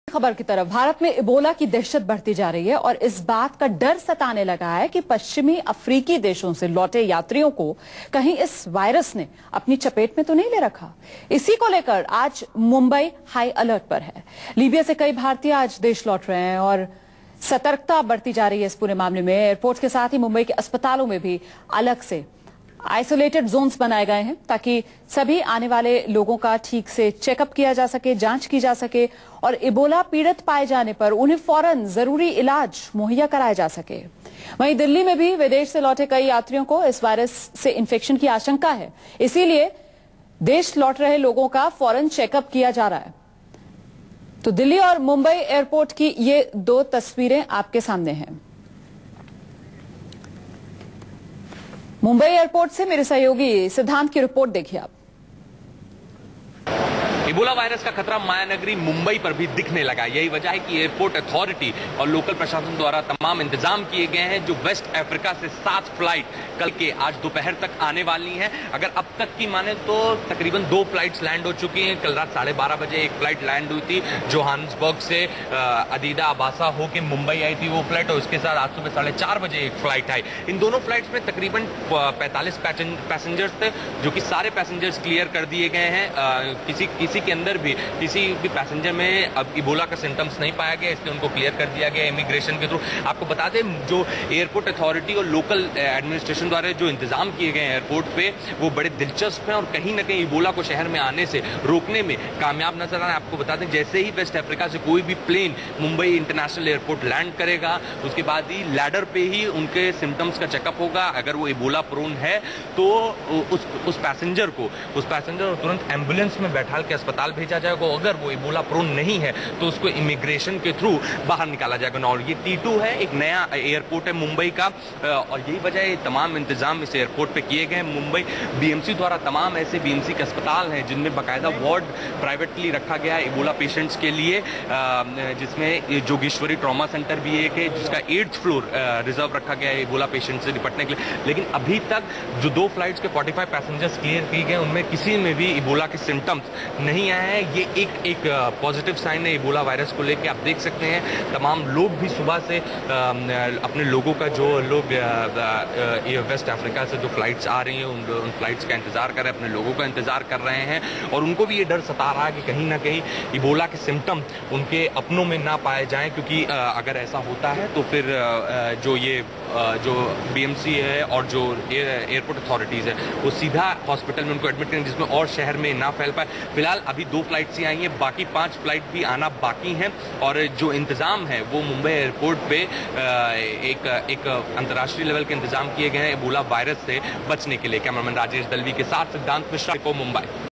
खबर की तरफ। भारत में इबोला की दहशत बढ़ती जा रही है और इस बात का डर सताने लगा है कि पश्चिमी अफ्रीकी देशों से लौटे यात्रियों को कहीं इस वायरस ने अपनी चपेट में तो नहीं ले रखा। इसी को लेकर आज मुंबई हाई अलर्ट पर है। लीबिया से कई भारतीय आज देश लौट रहे हैं और सतर्कता बढ़ती जा रही है इस पूरे मामले में। एयरपोर्ट के साथ ही मुंबई के अस्पतालों में भी अलग से आइसोलेटेड जोन्स बनाए गए हैं ताकि सभी आने वाले लोगों का ठीक से चेकअप किया जा सके, जांच की जा सके और इबोला पीड़ित पाए जाने पर उन्हें फौरन जरूरी इलाज मुहैया कराया जा सके। वहीं दिल्ली में भी विदेश से लौटे कई यात्रियों को इस वायरस से इन्फेक्शन की आशंका है, इसीलिए देश लौट रहे लोगों का फौरन चेकअप किया जा रहा है। तो दिल्ली और मुंबई एयरपोर्ट की ये दो तस्वीरें आपके सामने हैं। मुंबई एयरपोर्ट से मेरे सहयोगी सिद्धांत की रिपोर्ट देखिए आप। इबोला वायरस का खतरा मायानगरी मुंबई पर भी दिखने लगा। यही वजह है कि एयरपोर्ट अथॉरिटी और लोकल प्रशासन द्वारा तमाम इंतजाम किए गए हैं। जो वेस्ट अफ्रीका से 7 फ्लाइट कल के आज दोपहर तक आने वाली हैं। अगर अब तक की माने तो तकरीबन 2 फ्लाइट्स लैंड हो चुकी हैं। कल रात 12:30 बजे एक फ्लाइट लैंड हुई थी जोहान्सबर्ग से अदीदा आबासा होकर मुंबई आई थी वो फ्लाइट, और उसके साथ आज सुबह 4:30 बजे एक फ्लाइट आई। इन दोनों फ्लाइट्स में तकरीबन 45 पैसेंजर्स थे, जो कि सारे पैसेंजर्स क्लियर कर दिए गए हैं। किसी के अंदर भी किसी भी पैसेंजर में अब इबोला का सिम्टम्स नहीं पाया गया, इसलिए उनको क्लियर कर दिया गया इमिग्रेशन के थ्रू। आपको बता दें, जो एयरपोर्ट अथॉरिटी और लोकल एडमिनिस्ट्रेशन द्वारा जो इंतजाम किए गए एयरपोर्ट पे वो बड़े दिलचस्प हैं और कहीं ना कहीं इबोला को शहर में आने से रोकने में कामयाब नजर आ रहे हैं। आपको बता दें, जैसे ही वेस्ट अफ्रीका से कोई भी plane Mumbai international airport land करेगा, उसके बाद ही लैडर पे ही उनके सिम्टम्स का चेकअप होगा। अगर वो इबोला प्रोन है तो उस पैसेंजर को तुरंत एम्बुलेंस में बैठा के अस्पताल भेजा जाएगा। अगर वो इबोला प्रोन नहीं है तो उसको इमिग्रेशन के थ्रू बाहर निकाला जाएगा। और ये T2 है, एक नया एयरपोर्ट है मुंबई का, और यही वजह है तमाम इंतजाम इस एयरपोर्ट पे किए गए। मुंबई BMC द्वारा तमाम ऐसे BMC के अस्पताल हैं जिनमें बाकायदा वार्ड प्राइवेटली रखा गया है इबोला पेशेंट्स के लिए, जिसमें जोगेश्वरी ट्रॉमा सेंटर भी एक है जिसका 8th फ्लोर रिजर्व रखा गया है इबोला पेशेंट से निपटने के लिए। लेकिन अभी तक जो 2 फ्लाइट्स के 45 पैसेंजर्स क्लियर किए गए उनमें किसी में भी इबोला के सिम्टम्स नहीं आया है। ये एक पॉजिटिव साइन है इबोला वायरस को लेकर। आप देख सकते हैं तमाम लोग भी सुबह से अपने लोगों का, जो लोग वेस्ट अफ्रीका से जो फ्लाइट्स आ रही हैं उन फ्लाइट्स का इंतजार कर रहे हैं, अपने लोगों का इंतजार कर रहे हैं। और उनको भी ये डर सता रहा है कि कहीं ना कहीं इबोला के सिम्टम उनके अपनों में ना पाए जाएं, क्योंकि अगर ऐसा होता है तो फिर जो BMC है और जो एयरपोर्ट अथॉरिटीज है वो सीधा हॉस्पिटल में उनको एडमिट करेंगे, जिसमें और शहर में ना फैल पाए। फिलहाल अभी 2 फ्लाइट्स ही आई हैं, बाकी 5 फ्लाइट भी आना बाकी हैं। और जो इंतजाम है वो मुंबई एयरपोर्ट पे एक अंतर्राष्ट्रीय लेवल के इंतजाम किए गए हैं इबोला वायरस से बचने के लिए। कैमरामैन राजेश दलवी के साथ सिद्धांत मिश्रा को मुंबई।